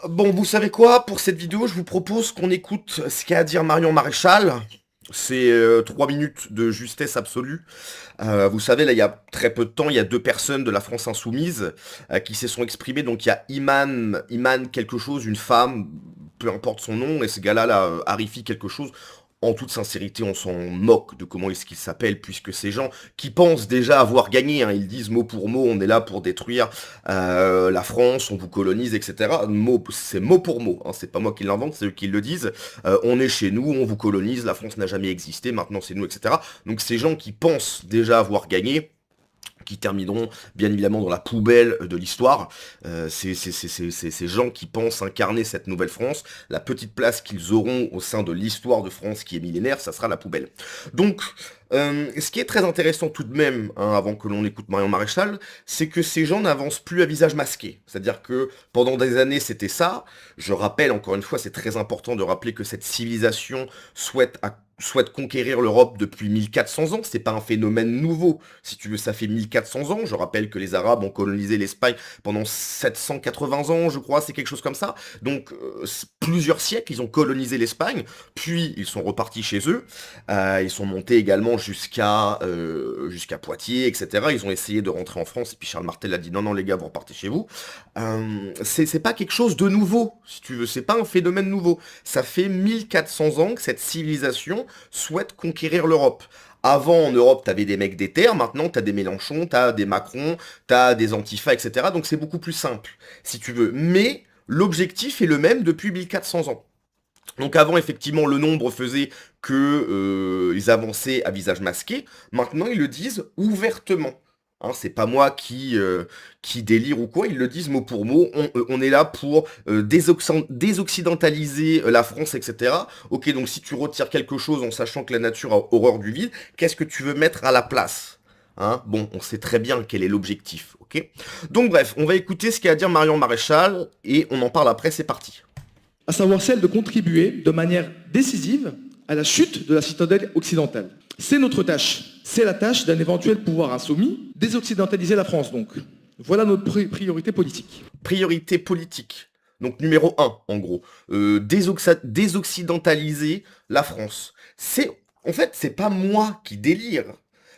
Bon, vous savez quoi? Pour cette vidéo, je vous propose qu'on écoute ce qu'a à dire Marion Maréchal. C'est 3 minutes de justesse absolue. Vous savez, là, il y a très peu de temps, il y a deux personnes de la France Insoumise qui se sont exprimées. Donc, il y a Iman quelque chose, une femme, peu importe son nom, et ce gars-là, Arifi quelque chose. En toute sincérité, on s'en moque de comment est-ce qu'il s'appelle, puisque ces gens qui pensent déjà avoir gagné, hein, ils disent mot pour mot, on est là pour détruire la France, on vous colonise, etc. C'est mot pour mot, hein, c'est pas moi qui l'invente, c'est eux qui le disent. On est chez nous, on vous colonise, la France n'a jamais existé, maintenant c'est nous, etc. Donc ces gens qui pensent déjà avoir gagné, qui termineront bien évidemment dans la poubelle de l'histoire. C'est ces gens qui pensent incarner cette nouvelle France. La petite place qu'ils auront au sein de l'histoire de France qui est millénaire, ça sera la poubelle. Donc, ce qui est très intéressant tout de même, hein, avant que l'on écoute Marion Maréchal, c'est que ces gens n'avancent plus à visage masqué. C'est-à-dire que pendant des années, c'était ça. Je rappelle, encore une fois, c'est très important de rappeler que cette civilisation souhaite conquérir l'Europe depuis 1400 ans. C'est pas un phénomène nouveau. Si tu veux, ça fait 1400 ans. Je rappelle que les Arabes ont colonisé l'Espagne pendant 780 ans, je crois, c'est quelque chose comme ça. Donc, plusieurs siècles, ils ont colonisé l'Espagne, puis ils sont repartis chez eux. Ils sont montés également jusqu'à Poitiers, etc. Ils ont essayé de rentrer en France, et puis Charles Martel a dit non, non, les gars, vous repartez chez vous. C'est pas quelque chose de nouveau, si tu veux. C'est pas un phénomène nouveau. Ça fait 1400 ans que cette civilisation souhaite conquérir l'Europe. Avant, en Europe, t'avais des mecs des terres, maintenant t'as des Mélenchon, t'as des Macron, t'as des Antifa, etc. Donc c'est beaucoup plus simple, si tu veux. Mais l'objectif est le même depuis 1400 ans. Donc avant, effectivement, le nombre faisait que ils avançaient à visage masqué. Maintenant, ils le disent ouvertement. Hein, c'est pas moi qui délire ou quoi, ils le disent mot pour mot. On est là pour désoccidentaliser la France, etc. Ok, donc si tu retires quelque chose en sachant que la nature a horreur du vide, qu'est-ce que tu veux mettre à la place? Hein, bon, on sait très bien quel est l'objectif, ok? Donc bref, on va écouter ce qu'a à dire Marion Maréchal et on en parle après, c'est parti. À savoir celle de contribuer de manière décisive à la chute de la citadelle occidentale. C'est notre tâche. C'est la tâche d'un éventuel pouvoir insoumis, désoccidentaliser la France donc. Voilà notre priorité politique. Priorité politique. Donc numéro un, en gros. Désoccidentaliser la France. En fait, c'est pas moi qui délire.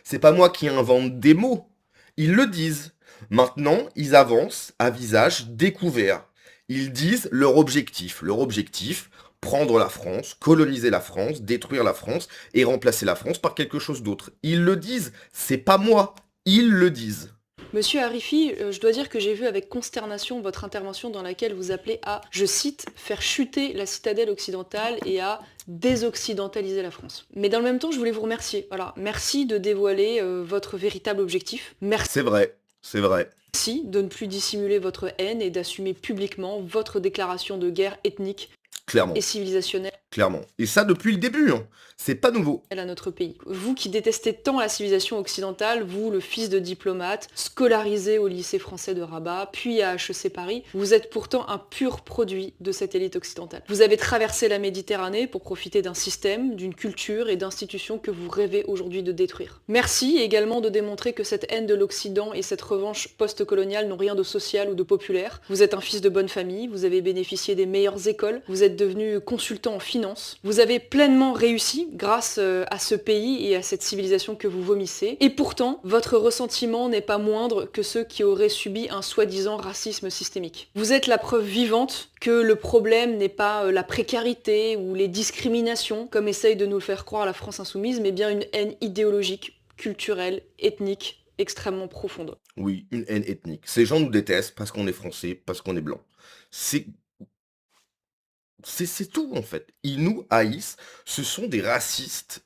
C'est pas moi qui invente des mots. Ils le disent. Maintenant, ils avancent à visage découvert. Ils disent leur objectif. Leur objectif, prendre la France, coloniser la France, détruire la France et remplacer la France par quelque chose d'autre. Ils le disent. C'est pas moi. Ils le disent. Monsieur Harifi, je dois dire que j'ai vu avec consternation votre intervention dans laquelle vous appelez à, je cite, faire chuter la citadelle occidentale et à désoccidentaliser la France. Mais dans le même temps, je voulais vous remercier. Voilà, merci de dévoiler votre véritable objectif. Merci C'est vrai. C'est vrai. de ne plus dissimuler votre haine et d'assumer publiquement votre déclaration de guerre ethnique Clairement. et civilisationnelle Clairement. Et ça depuis le début, hein. C'est pas nouveau. à notre pays. Vous qui détestez tant la civilisation occidentale, vous, le fils de diplomate, scolarisé au lycée français de Rabat, puis à HEC Paris, vous êtes pourtant un pur produit de cette élite occidentale. Vous avez traversé la Méditerranée pour profiter d'un système, d'une culture et d'institutions que vous rêvez aujourd'hui de détruire. Merci également de démontrer que cette haine de l'Occident et cette revanche post-coloniale n'ont rien de social ou de populaire. Vous êtes un fils de bonne famille, vous avez bénéficié des meilleures écoles, vous êtes devenu consultant en finance, vous avez pleinement réussi grâce à ce pays et à cette civilisation que vous vomissez. Et pourtant, votre ressentiment n'est pas moindre que ceux qui auraient subi un soi-disant racisme systémique. Vous êtes la preuve vivante que le problème n'est pas la précarité ou les discriminations, comme essaye de nous le faire croire la France insoumise, mais bien une haine idéologique, culturelle, ethnique, extrêmement profonde. Oui, une haine ethnique. Ces gens nous détestent parce qu'on est français, parce qu'on est blanc. C'est c'est tout en fait. Ils nous haïssent. Ce sont des racistes.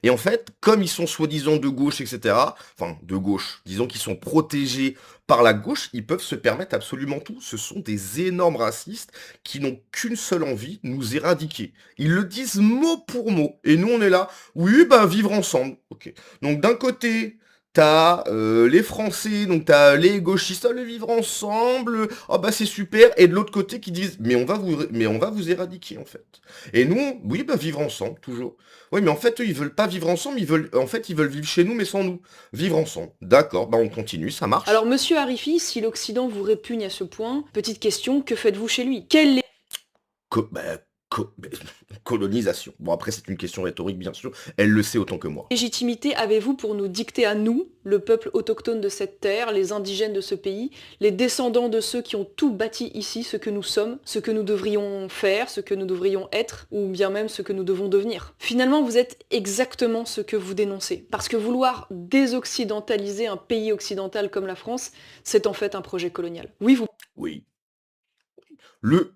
Et en fait, comme ils sont soi-disant de gauche, etc., enfin de gauche, disons qu'ils sont protégés par la gauche, ils peuvent se permettre absolument tout. Ce sont des énormes racistes qui n'ont qu'une seule envie, nous éradiquer. Ils le disent mot pour mot. Et nous, on est là, oui, bah vivre ensemble. Ok. Donc d'un côté, t'as les Français, donc t'as les gauchistes, le vivre ensemble, oh bah c'est super, et de l'autre côté qui disent mais on va vous éradiquer en fait. Et nous, oui bah vivre ensemble toujours. Oui mais en fait eux, ils veulent pas vivre ensemble, ils veulent vivre chez nous mais sans nous. Vivre ensemble. D'accord, bah on continue, ça marche. Alors, monsieur Harifi, si l'Occident vous répugne à ce point, petite question, que faites-vous chez lui? Quelle Bah, bah, colonisation. Bon après c'est une question rhétorique bien sûr, elle le sait autant que moi. légitimité avez-vous pour nous dicter à nous, le peuple autochtone de cette terre, les indigènes de ce pays, les descendants de ceux qui ont tout bâti ici, ce que nous sommes, ce que nous devrions faire, ce que nous devrions être, ou bien même ce que nous devons devenir? Finalement, vous êtes exactement ce que vous dénoncez. Parce que vouloir désoccidentaliser un pays occidental comme la France, c'est en fait un projet colonial. Oui, vous Oui.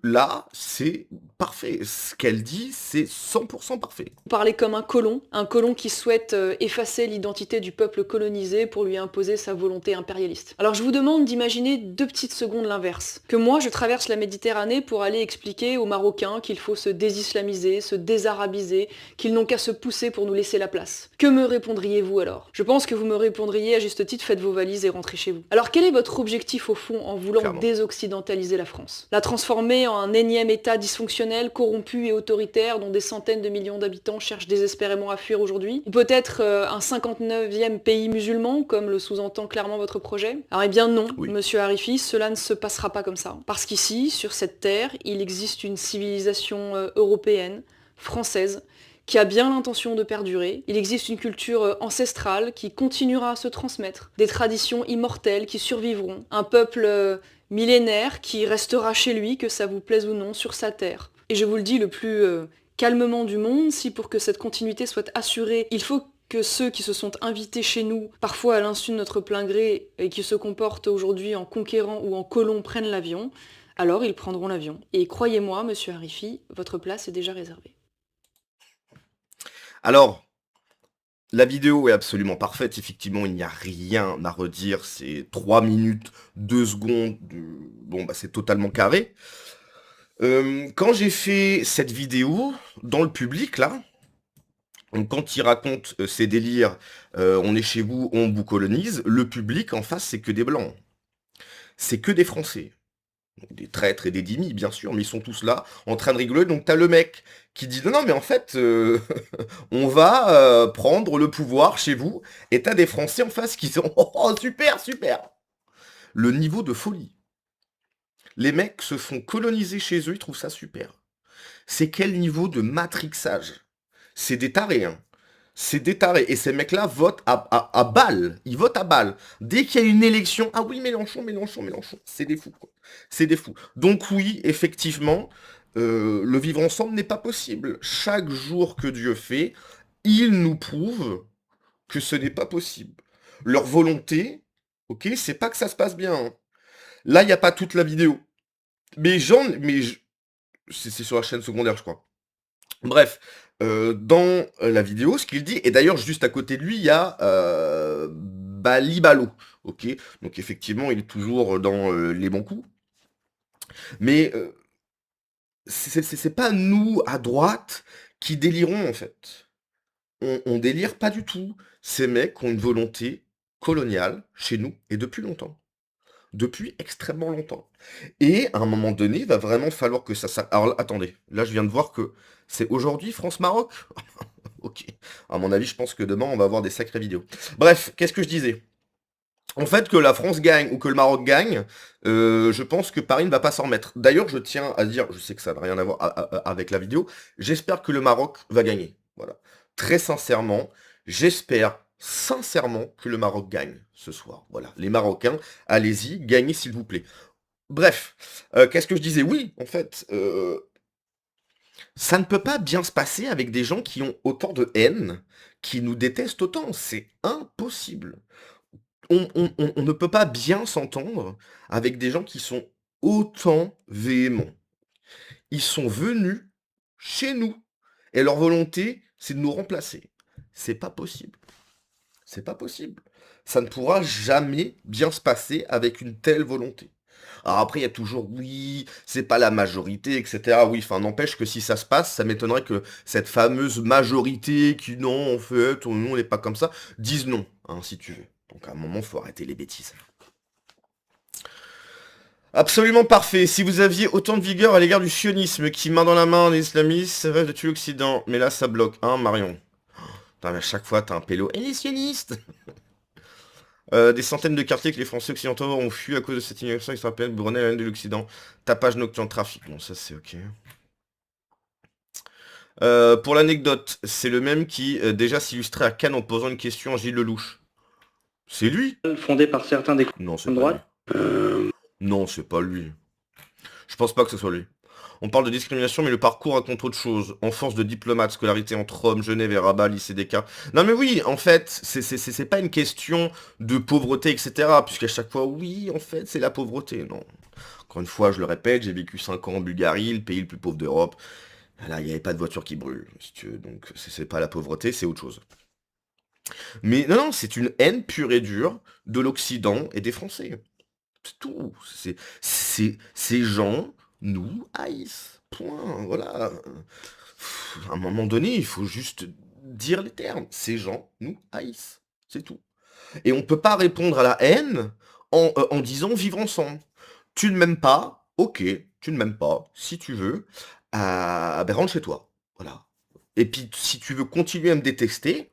Là, c'est parfait. Ce qu'elle dit, c'est 100% parfait. parlez comme un colon qui souhaite effacer l'identité du peuple colonisé pour lui imposer sa volonté impérialiste. Alors je vous demande d'imaginer 2 petites secondes l'inverse. Que moi je traverse la Méditerranée pour aller expliquer aux Marocains qu'il faut se désislamiser, se désarabiser, qu'ils n'ont qu'à se pousser pour nous laisser la place. Que me répondriez-vous alors? Je pense que vous me répondriez à juste titre, faites vos valises et rentrez chez vous. Alors quel est votre objectif au fond en voulant Clairement. désoccidentaliser la France? La transformer en un énième état dysfonctionnel, corrompu et autoritaire dont des centaines de millions d'habitants cherchent désespérément à fuir aujourd'hui? Ou peut-être un 59e pays musulman, comme le sous-entend clairement votre projet? Alors eh bien non, Oui. monsieur Harifi, cela ne se passera pas comme ça. Parce qu'ici, sur cette terre, il existe une civilisation européenne, française, qui a bien l'intention de perdurer. Il existe une culture ancestrale qui continuera à se transmettre, des traditions immortelles qui survivront, un peuple millénaire qui restera chez lui, que ça vous plaise ou non, sur sa terre. Et je vous le dis le plus calmement du monde, si pour que cette continuité soit assurée, il faut que ceux qui se sont invités chez nous, parfois à l'insu de notre plein gré, et qui se comportent aujourd'hui en conquérants ou en colons, prennent l'avion, alors ils prendront l'avion. Et croyez-moi, monsieur Harifi, votre place est déjà réservée. Alors, la vidéo est absolument parfaite. Effectivement, il n'y a rien à redire. C'est 3 minutes, 2 secondes. Bon, bah, c'est totalement carré. Quand j'ai fait cette vidéo, dans le public, là, donc quand il raconte ses délires, on est chez vous, on vous colonise, le public en face, c'est que des blancs. C'est que des Français. Des traîtres et des dhimmis, bien sûr, mais ils sont tous là, en train de rigoler. Donc t'as le mec qui dit non, mais en fait, on va prendre le pouvoir chez vous, et t'as des Français en face qui sont oh, super, super. Le niveau de folie. Les mecs se font coloniser chez eux, ils trouvent ça super. C'est quel niveau de matrixage? C'est des tarés, hein. C'est des tarés. Et ces mecs-là votent à balles. Ils votent à balles. Dès qu'il y a une élection, ah oui, Mélenchon, Mélenchon, Mélenchon. C'est des fous, quoi. C'est des fous. Donc oui, effectivement, le vivre ensemble n'est pas possible. Chaque jour que Dieu fait, il nous prouve que ce n'est pas possible. Leur volonté, ok, c'est pas que ça se passe bien, hein. Là, il n'y a pas toute la vidéo. C'est sur la chaîne secondaire, je crois. Bref, dans la vidéo, ce qu'il dit, et d'ailleurs juste à côté de lui, il y a Balibalo, ok? Donc effectivement, il est toujours dans les bons coups. Mais c'est pas nous, à droite, qui délirons, en fait. On délire pas du tout. Ces mecs ont une volonté coloniale chez nous, et depuis longtemps. Depuis extrêmement longtemps. Et à un moment donné, il va vraiment falloir que ça s'arrête. Alors attendez, là je viens de voir que c'est aujourd'hui France-Maroc. Ok. À mon avis, je pense que demain on va avoir des sacrées vidéos. Bref, qu'est-ce que je disais? En fait, que la France gagne ou que le Maroc gagne, je pense que Paris ne va pas s'en remettre. D'ailleurs, je tiens à dire, je sais que ça n'a rien à voir avec la vidéo, j'espère que le Maroc va gagner. Voilà. Très sincèrement, j'espère sincèrement que le Maroc gagne ce soir. Voilà. Les Marocains, allez-y, gagnez s'il vous plaît. Bref, qu'est-ce que je disais? Oui, en fait, ça ne peut pas bien se passer avec des gens qui ont autant de haine, qui nous détestent autant. C'est impossible. On ne peut pas bien s'entendre avec des gens qui sont autant véhéments. Ils sont venus chez nous et leur volonté, c'est de nous remplacer. C'est pas possible. C'est pas possible. Ça ne pourra jamais bien se passer avec une telle volonté. Alors après, il y a toujours, oui, c'est pas la majorité, etc. Oui, enfin, n'empêche que si ça se passe, ça m'étonnerait que cette fameuse majorité qui, non, en fait, nous, on n'est pas comme ça, dise non, hein, si tu veux. Donc à un moment, faut arrêter les bêtises. Absolument parfait. Si vous aviez autant de vigueur à l'égard du sionisme qui, main dans la main, les islamistes rêvent de tuer l'Occident. Mais là, ça bloque, hein, Marion. Putain, mais à chaque fois, t'as un pélo. Et les sionistes des centaines de quartiers que les Français occidentaux ont fui à cause de cette immigration extra-européenne brûlée à la haine de l'Occident. Tapage nocturne, trafic. Bon, ça, c'est ok. Pour l'anecdote, c'est le même qui déjà s'illustrait à Cannes en posant une question à Gilles Lelouch. C'est lui? Fondé par certains des Non, c'est de pas droite. lui. Non, c'est pas lui. Je pense pas que ce soit lui. On parle de discrimination, mais le parcours raconte autre chose. Enfance de diplomate, scolarité entre Rome, Genève et Rabat, lycée des cas. Non mais oui, en fait, c'est pas une question de pauvreté, etc. Puisqu'à chaque fois, oui, en fait, c'est la pauvreté. Non. Encore une fois, je le répète, j'ai vécu 5 ans en Bulgarie, le pays le plus pauvre d'Europe. Là, il n'y avait pas de voiture qui brûle, si tu veux. Donc, c'est pas la pauvreté, c'est autre chose. Mais non, non, c'est une haine pure et dure de l'Occident et des Français. C'est tout. Ces gens nous haïssent. Point. Voilà. À un moment donné, il faut juste dire les termes. Ces gens nous haïssent. C'est tout. Et on peut pas répondre à la haine en disant vivre ensemble. Tu ne m'aimes pas, ok, tu ne m'aimes pas, si tu veux, ben rentre chez toi. Voilà. Et puis si tu veux continuer à me détester,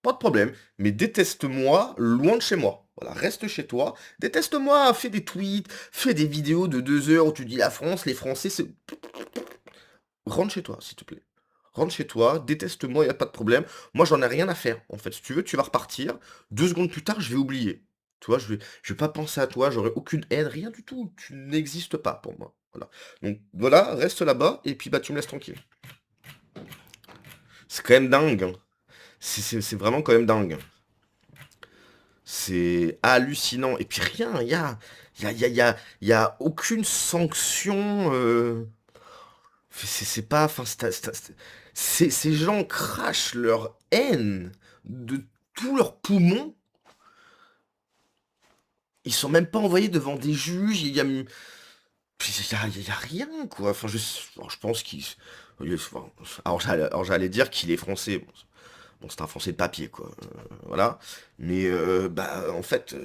pas de problème, mais déteste-moi loin de chez moi. Voilà, reste chez toi, déteste-moi, fais des tweets, fais des vidéos de 2 heures où tu dis la France, les Français, c'est... Rentre chez toi, s'il te plaît. Rentre chez toi, déteste-moi, y a pas de problème. Moi, j'en ai rien à faire, en fait. Si tu veux, tu vas repartir. 2 secondes plus tard, je vais oublier. Tu vois, je vais pas penser à toi, j'aurai aucune haine, rien du tout. Tu n'existes pas pour moi. Voilà. Donc voilà, reste là-bas, et puis bah tu me laisses tranquille. C'est quand même dingue, hein. C'est vraiment quand même dingue. C'est hallucinant. Et puis rien, il y a aucune sanction. C'est pas. Enfin, ces gens crachent leur haine de tous leurs poumons. Ils sont même pas envoyés devant des juges. Il y a rien, quoi. Enfin, alors, je pense qu'il. Alors, j'allais dire qu'il est français. Bon, c'est un français de papier, quoi. Voilà. Mais, bah, en fait,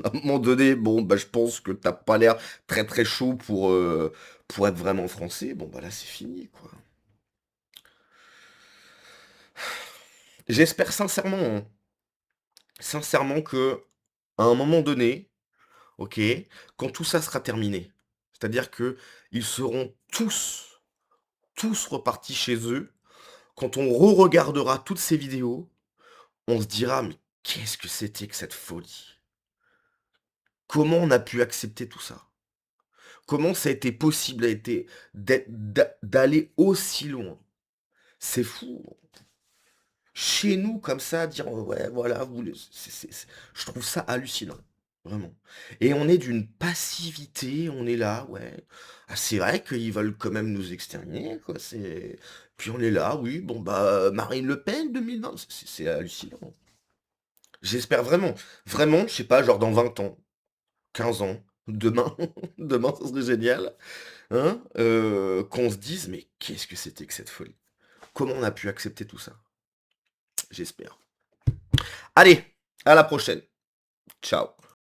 à un moment donné, bon, bah, je pense que t'as pas l'air très très chaud pour être vraiment français. Bon, bah là, c'est fini, quoi. J'espère sincèrement, hein, sincèrement que, à un moment donné, ok, quand tout ça sera terminé, c'est-à-dire que ils seront tous repartis chez eux, quand on re-regardera toutes ces vidéos, on se dira, mais qu'est-ce que c'était que cette folie? Comment on a pu accepter tout ça? Comment ça a été possible d'aller aussi loin? C'est fou. Chez nous, comme ça, dire ouais, voilà, je trouve ça hallucinant. Vraiment. Et on est d'une passivité, on est là, ouais. Ah, c'est vrai qu'ils veulent quand même nous exterminer, quoi. Puis on est là, oui, bon bah Marine Le Pen 2020, c'est hallucinant. J'espère vraiment, vraiment, je sais pas, genre dans 20 ans, 15 ans, demain, demain, ça serait génial, hein, qu'on se dise, mais qu'est-ce que c'était que cette folie? Comment on a pu accepter tout ça? J'espère. Allez, à la prochaine. Ciao.